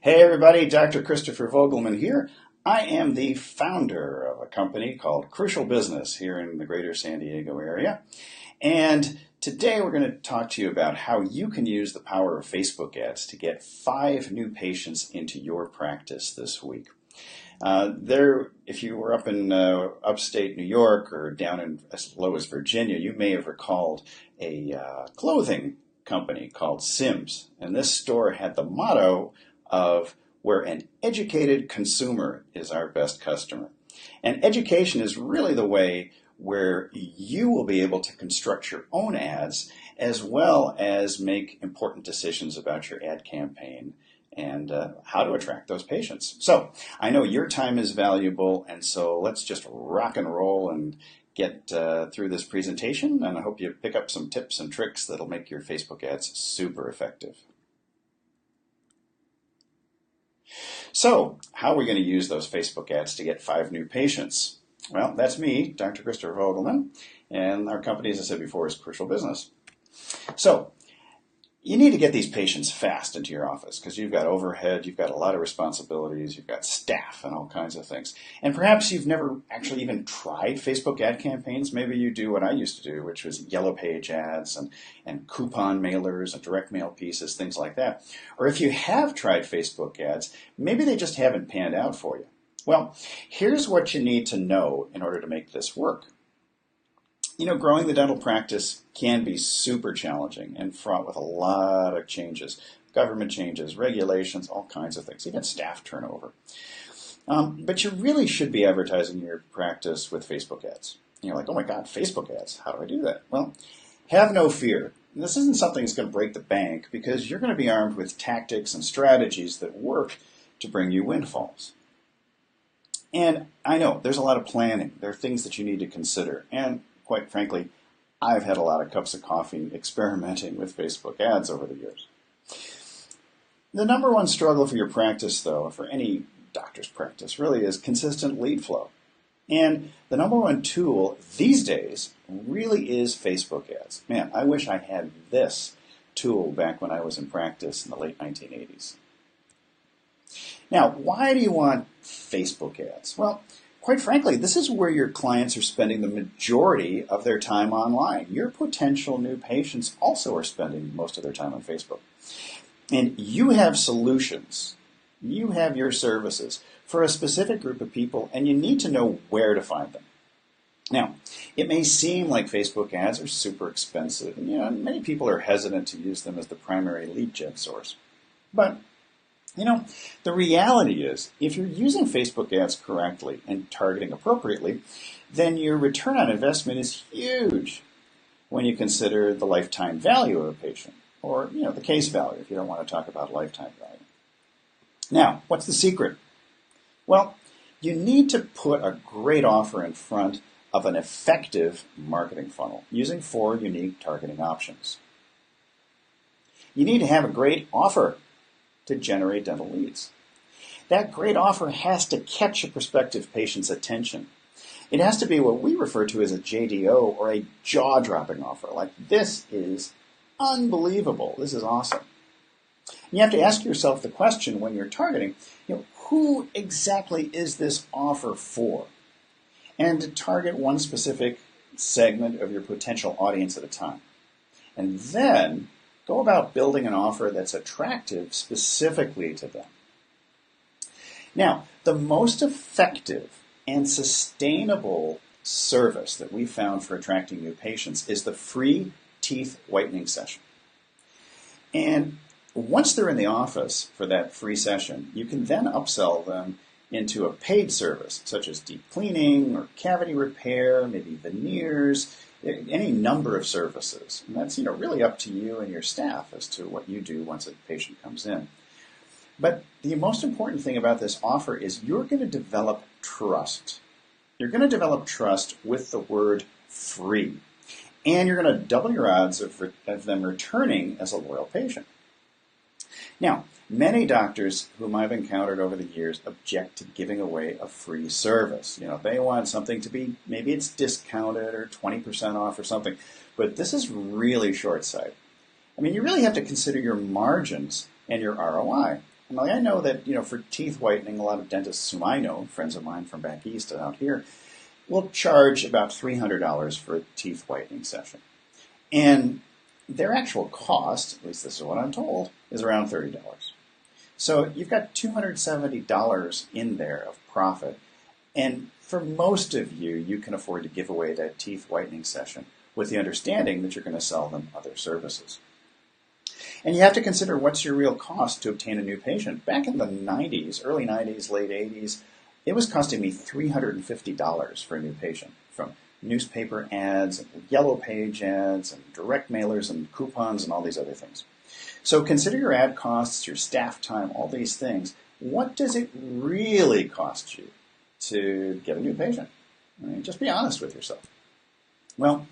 Hey everybody, Dr. Christopher Vogelman here. I am the founder of a company called Crucial Business here in the greater San Diego area. And today we're going to talk to you about how you can use the power of Facebook ads to get 5 new patients into your practice this week. If you were up in upstate New York or down in as low as Virginia, you may have recalled a clothing company called Sims. And this store had the motto of where an educated consumer is our best customer. And education is really the way where you will be able to construct your own ads as well as make important decisions about your ad campaign and how to attract those patients. So I know your time is valuable, and so let's just rock and roll and get through this presentation, and I hope you pick up some tips and tricks that'll make your Facebook ads super effective. So, how are we going to use those Facebook ads to get 5 new patients? Well, that's me, Dr. Christopher Vogelman, and our company, as I said before, is Crucial Business. So, you need to get these patients fast into your office because you've got overhead, you've got a lot of responsibilities, you've got staff and all kinds of things. And perhaps you've never actually even tried Facebook ad campaigns. Maybe you do what I used to do, which was yellow page ads and coupon mailers and direct mail pieces, things like that. Or if you have tried Facebook ads, maybe they just haven't panned out for you. Well, here's what you need to know in order to make this work. You know, growing the dental practice can be super challenging and fraught with a lot of changes. Government changes, regulations, all kinds of things, even staff turnover. But you really should be advertising your practice with Facebook ads. You're like, oh my God, Facebook ads, how do I do that? Well, have no fear. This isn't something that's going to break the bank because you're going to be armed with tactics and strategies that work to bring you windfalls. And I know there's a lot of planning. There are things that you need to consider. And quite frankly, I've had a lot of cups of coffee experimenting with Facebook ads over the years. The number one struggle for your practice, though, for any doctor's practice, really is consistent lead flow. And the number one tool these days really is Facebook ads. Man, I wish I had this tool back when I was in practice in the late 1980s. Now, why do you want Facebook ads? Well, quite frankly, this is where your clients are spending the majority of their time online. Your potential new patients also are spending most of their time on Facebook. And you have solutions. You have your services for a specific group of people, and you need to know where to find them. Now, it may seem like Facebook ads are super expensive, and many people are hesitant to use them as the primary lead gen source. But the reality is, if you're using Facebook ads correctly and targeting appropriately, then your return on investment is huge when you consider the lifetime value of a patient, or the case value if you don't want to talk about lifetime value. Now, what's the secret? Well, you need to put a great offer in front of an effective marketing funnel using 4 unique targeting options. You need to have a great offer to generate dental leads. That great offer has to catch a prospective patient's attention. It has to be what we refer to as a JDO, or a jaw-dropping offer. Like, this is unbelievable. This is awesome. And you have to ask yourself the question when you're targeting, who exactly is this offer for? And to target one specific segment of your potential audience at a time. And then go about building an offer that's attractive specifically to them. Now, the most effective and sustainable service that we found for attracting new patients is the free teeth whitening session. And once they're in the office for that free session, you can then upsell them into a paid service, such as deep cleaning or cavity repair, maybe veneers, any number of services. And that's really up to you and your staff as to what you do once a patient comes in. But the most important thing about this offer is you're going to develop trust. You're going to develop trust with the word free. And you're going to double your odds of them returning as a loyal patient. Now, many doctors whom I've encountered over the years object to giving away a free service. They want something to be, maybe it's discounted or 20% off or something. But this is really short-sighted. You really have to consider your margins and your ROI. Now, I know that, for teeth whitening, a lot of dentists whom I know, friends of mine from back east and out here, will charge about $300 for a teeth whitening session. And their actual cost, at least this is what I'm told, is around $30. So you've got $270 in there of profit. And for most of you, you can afford to give away that teeth whitening session with the understanding that you're going to sell them other services. And you have to consider what's your real cost to obtain a new patient. Back in the 90s, early 90s, late 80s, it was costing me $350 for a new patient, from newspaper ads, and yellow page ads, and direct mailers, and coupons, and all these other things. So consider your ad costs, your staff time, all these things. What does it really cost you to get a new patient? I mean, just be honest with yourself. Well,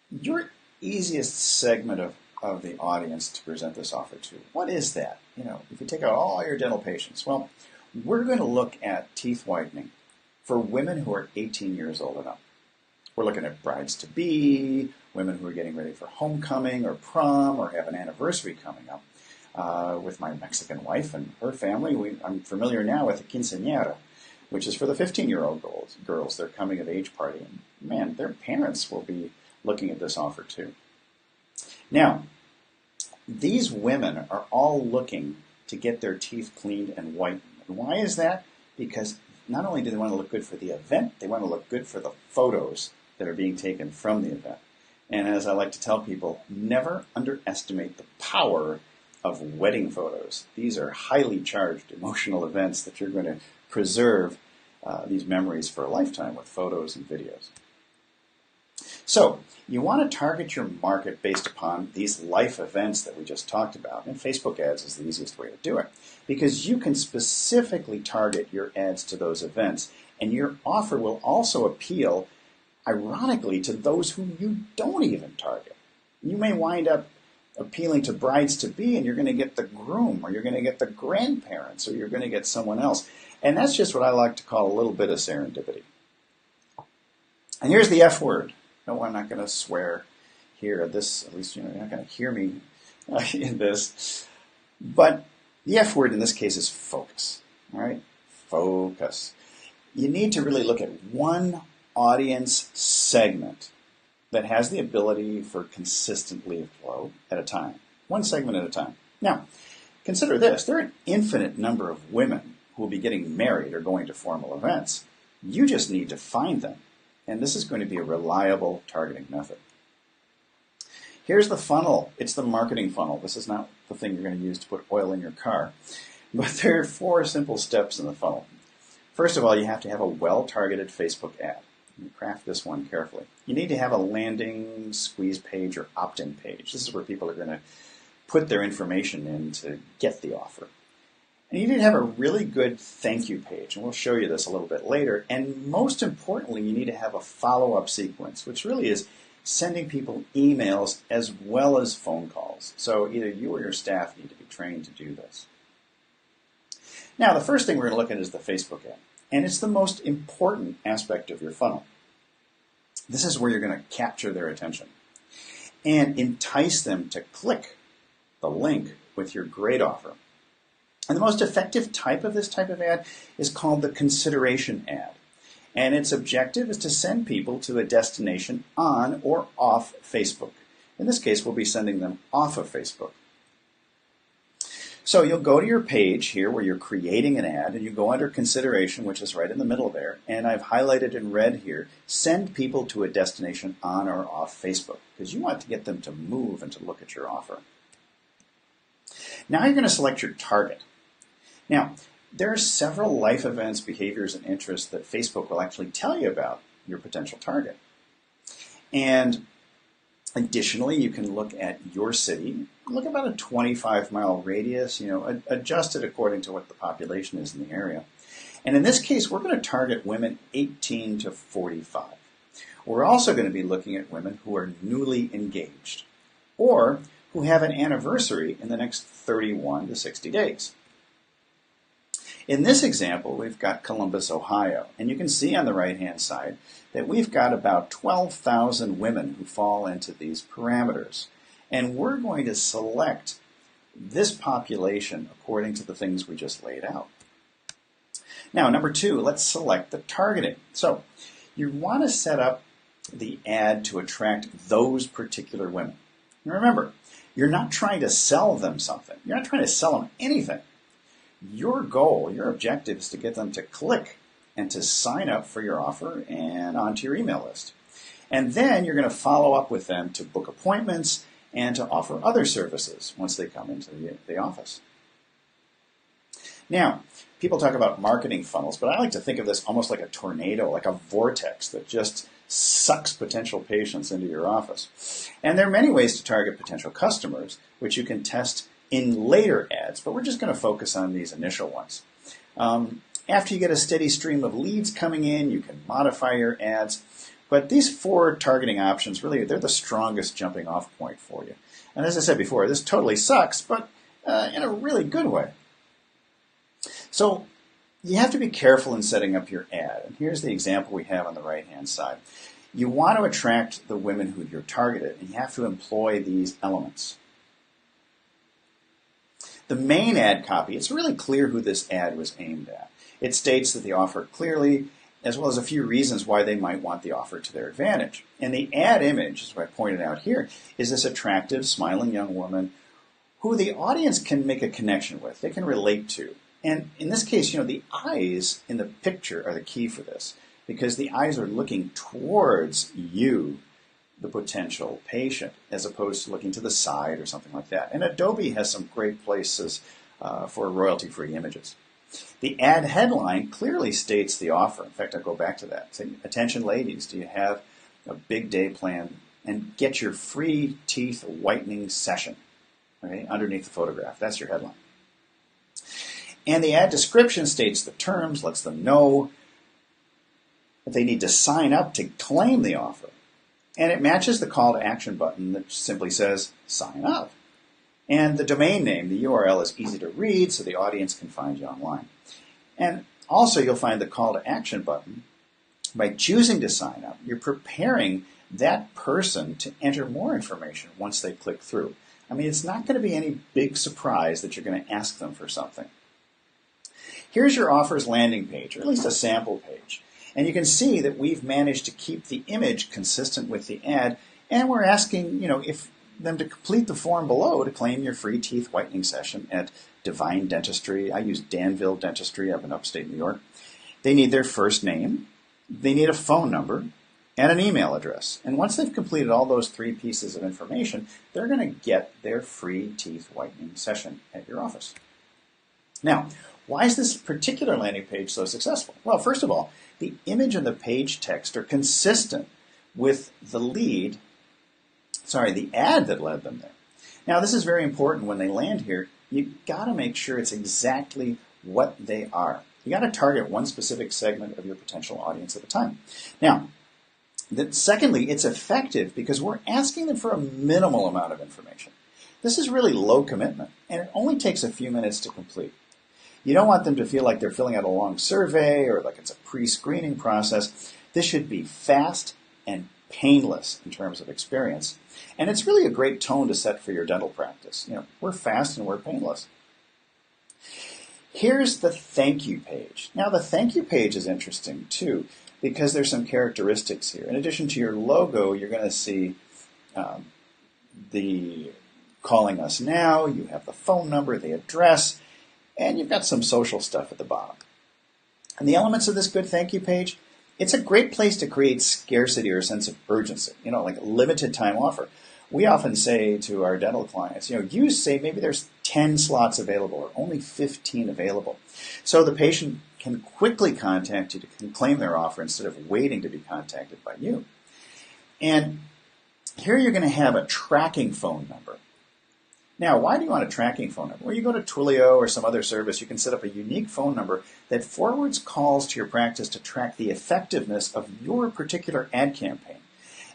your easiest segment of the audience to present this offer to, what is that? If you take out all your dental patients, well, we're going to look at teeth whitening for women who are 18 years old and up. We're looking at brides-to-be, women who are getting ready for homecoming or prom or have an anniversary coming up. With my Mexican wife and her family, I'm familiar now with the quinceañera, which is for the 15-year-old girls, their coming-of-age party. And man, their parents will be looking at this offer too. Now, these women are all looking to get their teeth cleaned and whitened. And why is that? Because not only do they want to look good for the event, they want to look good for the photos that are being taken from the event. And as I like to tell people, never underestimate the power of wedding photos. These are highly charged emotional events that you're going to preserve these memories for a lifetime with photos and videos. So you want to target your market based upon these life events that we just talked about, and Facebook ads is the easiest way to do it, because you can specifically target your ads to those events, and your offer will also appeal, ironically, to those whom you don't even target. You may wind up appealing to brides-to-be, and you're going to get the groom, or you're going to get the grandparents, or you're going to get someone else. And that's just what I like to call a little bit of serendipity. And here's the F word. No, I'm not going to swear here. At least you're not going to hear me in this. But the F word in this case is focus. All right? Focus. You need to really look at one audience segment that has the ability for consistent lead flow at a time. One segment at a time. Now, consider this. There are an infinite number of women who will be getting married or going to formal events. You just need to find them. And this is going to be a reliable targeting method. Here's the funnel. It's the marketing funnel. This is not the thing you're going to use to put oil in your car. But there are 4 simple steps in the funnel. First of all, you have to have a well-targeted Facebook ad. You craft this one carefully. You need to have a landing, squeeze page, or opt-in page. This is where people are going to put their information in to get the offer. And you need to have a really good thank you page, and we'll show you this a little bit later. And most importantly, you need to have a follow-up sequence, which really is sending people emails as well as phone calls. So either you or your staff need to be trained to do this. Now, the first thing we're going to look at is the Facebook ad, and it's the most important aspect of your funnel. This is where you're going to capture their attention and entice them to click the link with your great offer. And the most effective type of this type of ad is called the consideration ad. And its objective is to send people to a destination on or off Facebook. In this case, we'll be sending them off of Facebook. So you'll go to your page here where you're creating an ad, and you go under consideration, which is right in the middle there. And I've highlighted in red here, send people to a destination on or off Facebook, because you want to get them to move and to look at your offer. Now you're going to select your target. Now, there are several life events, behaviors, and interests that Facebook will actually tell you about your potential target. And additionally, you can look at your city, look about a 25-mile radius, adjust it according to what the population is in the area. And in this case, we're going to target women 18 to 45. We're also going to be looking at women who are newly engaged or who have an anniversary in the next 31 to 60 days. In this example, we've got Columbus, Ohio, and you can see on the right-hand side that we've got about 12,000 women who fall into these parameters. And we're going to select this population according to the things we just laid out. Now, number 2, let's select the targeting. So you want to set up the ad to attract those particular women. And remember, you're not trying to sell them something. You're not trying to sell them anything. Your goal, your objective is to get them to click and to sign up for your offer and onto your email list. And then you're going to follow up with them to book appointments and to offer other services once they come into the office. Now, people talk about marketing funnels, but I like to think of this almost like a tornado, like a vortex that just sucks potential patients into your office. And there are many ways to target potential customers, which you can test in later ads, but we're just going to focus on these initial ones. After you get a steady stream of leads coming in, you can modify your ads. But these 4 targeting options, really, they're the strongest jumping off point for you. And as I said before, this totally sucks, but in a really good way. So you have to be careful in setting up your ad. And here's the example we have on the right-hand side. You want to attract the women who you're targeted, and you have to employ these elements. The main ad copy, it's really clear who this ad was aimed at. It states that the offer clearly, as well as a few reasons why they might want the offer to their advantage. And the ad image, as I pointed out here, is this attractive, smiling young woman who the audience can make a connection with, they can relate to. And in this case, the eyes in the picture are the key for this, because the eyes are looking towards you, the potential patient, as opposed to looking to the side or something like that. And Adobe has some great places for royalty-free images. The ad headline clearly states the offer. In fact, I'll go back to that. Say, attention ladies, do you have a big day planned? And get your free teeth whitening session, okay, underneath the photograph. That's your headline. And the ad description states the terms, lets them know that they need to sign up to claim the offer. And it matches the call to action button that simply says, sign up. And the domain name, the URL, is easy to read so the audience can find you online. And also you'll find the call to action button. By choosing to sign up, you're preparing that person to enter more information once they click through. I mean, it's not going to be any big surprise that you're going to ask them for something. Here's your offers landing page, or at least a sample page. And you can see that we've managed to keep the image consistent with the ad, and we're asking, if them to complete the form below to claim your free teeth whitening session at Divine Dentistry. I use Danville Dentistry up in upstate New York. They need their first name, they need a phone number, and an email address. And once they've completed all those 3 pieces of information, they're going to get their free teeth whitening session at your office. Now, why is this particular landing page so successful? Well, first of all, the image and the page text are consistent with the ad that led them there. Now, this is very important when they land here. You've got to make sure it's exactly what they are. You got to target one specific segment of your potential audience at a time. Now, secondly, it's effective because we're asking them for a minimal amount of information. This is really low commitment, and it only takes a few minutes to complete. You don't want them to feel like they're filling out a long survey or like it's a pre-screening process. This should be fast and painless in terms of experience. And it's really a great tone to set for your dental practice. We're fast and we're painless. Here's the thank you page. Now, the thank you page is interesting too because there's some characteristics here. In addition to your logo, you're going to see the calling us now, you have the phone number, the address, and you've got some social stuff at the bottom. And the elements of this good thank you page, it's a great place to create scarcity or a sense of urgency, like a limited time offer. We often say to our dental clients, you say maybe there's 10 slots available or only 15 available. So the patient can quickly contact you to claim their offer instead of waiting to be contacted by you. And here you're going to have a tracking phone number. Now, why do you want a tracking phone number? Well, you go to Twilio or some other service, you can set up a unique phone number that forwards calls to your practice to track the effectiveness of your particular ad campaign.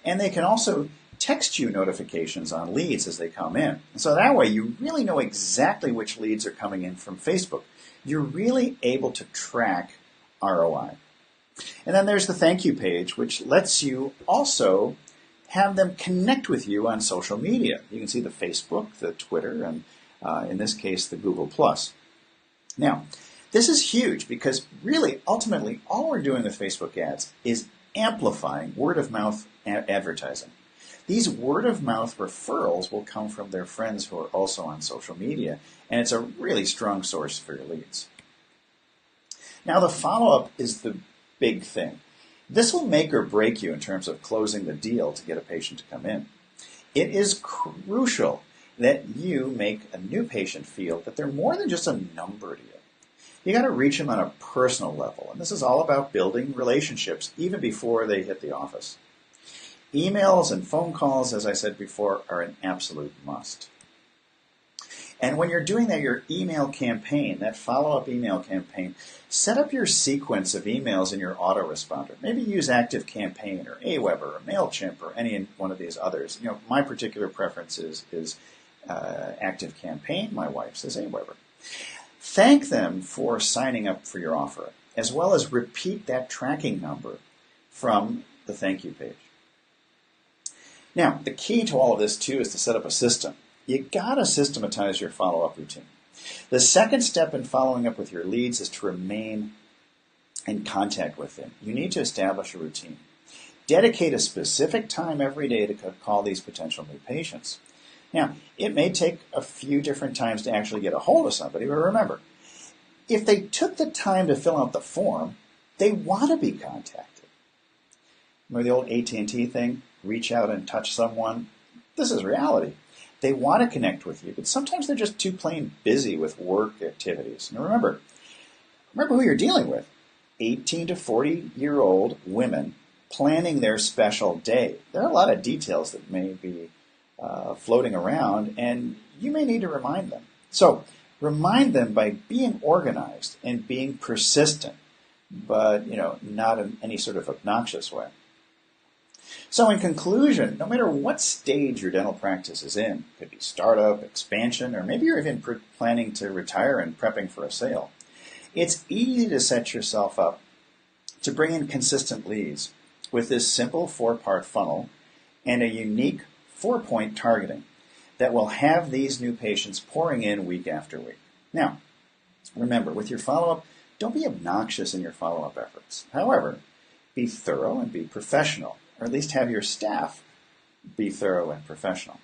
And they can also text you notifications on leads as they come in. And so that way you really know exactly which leads are coming in from Facebook. You're really able to track ROI. And then there's the thank you page, which lets you also have them connect with you on social media. You can see the Facebook, the Twitter, and in this case, the Google+. Now, this is huge because really, ultimately, all we're doing with Facebook ads is amplifying word-of-mouth advertising. These word-of-mouth referrals will come from their friends who are also on social media, and it's a really strong source for your leads. Now, the follow-up is the big thing. This will make or break you in terms of closing the deal to get a patient to come in. It is crucial that you make a new patient feel that they're more than just a number to you. You got to reach them on a personal level, and this is all about building relationships even before they hit the office. Emails and phone calls, as I said before, are an absolute must. And when you're doing that, your email campaign, that follow-up email campaign, set up your sequence of emails in your autoresponder. Maybe use ActiveCampaign or Aweber or MailChimp or any one of these others. My particular preference is ActiveCampaign. My wife's is Aweber. Thank them for signing up for your offer, as well as repeat that tracking number from the thank you page. Now, the key to all of this, too, is to set up a system. You got to systematize your follow-up routine. The second step in following up with your leads is to remain in contact with them. You need to establish a routine. Dedicate a specific time every day to call these potential new patients. Now, it may take a few different times to actually get a hold of somebody, but remember, if they took the time to fill out the form, they want to be contacted. Remember the old AT&T thing? Reach out and touch someone? This is reality. They want to connect with you, but sometimes they're just too plain busy with work activities. And remember who you're dealing with. 18 to 40-year-old women planning their special day. There are a lot of details that may be floating around, and you may need to remind them. So remind them by being organized and being persistent, but not in any sort of obnoxious way. So in conclusion, no matter what stage your dental practice is in, it could be startup, expansion, or maybe you're even planning to retire and prepping for a sale, it's easy to set yourself up to bring in consistent leads with this simple 4-part funnel and a unique 4-point targeting that will have these new patients pouring in week after week. Now, remember, with your follow-up, don't be obnoxious in your follow-up efforts. However, be thorough and be professional, or at least have your staff be thorough and professional.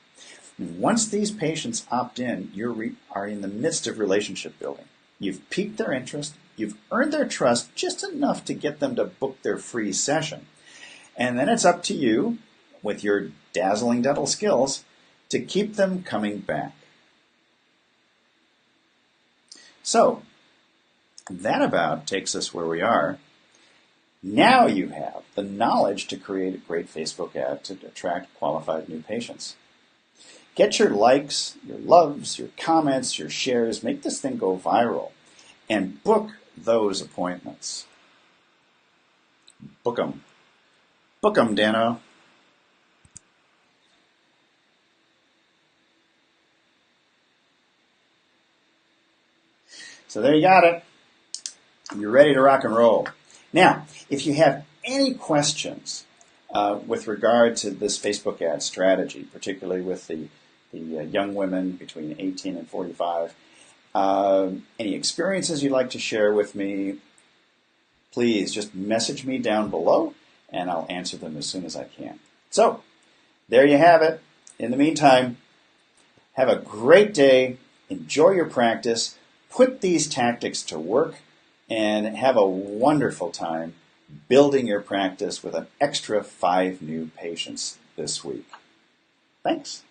And once these patients opt in, you are in the midst of relationship building. You've piqued their interest, you've earned their trust just enough to get them to book their free session. And then it's up to you, with your dazzling dental skills, to keep them coming back. So, that about takes us where we are. Now you have the knowledge to create a great Facebook ad to attract qualified new patients. Get your likes, your loves, your comments, your shares. Make this thing go viral. And book those appointments. Book them. Book them, Dano. So there you got it. You're ready to rock and roll. Now, if you have any questions with regard to this Facebook ad strategy, particularly with the young women between 18 and 45, any experiences you'd like to share with me, please just message me down below, and I'll answer them as soon as I can. So, there you have it. In the meantime, have a great day, enjoy your practice, put these tactics to work, and have a wonderful time building your practice with an extra 5 new patients this week. Thanks.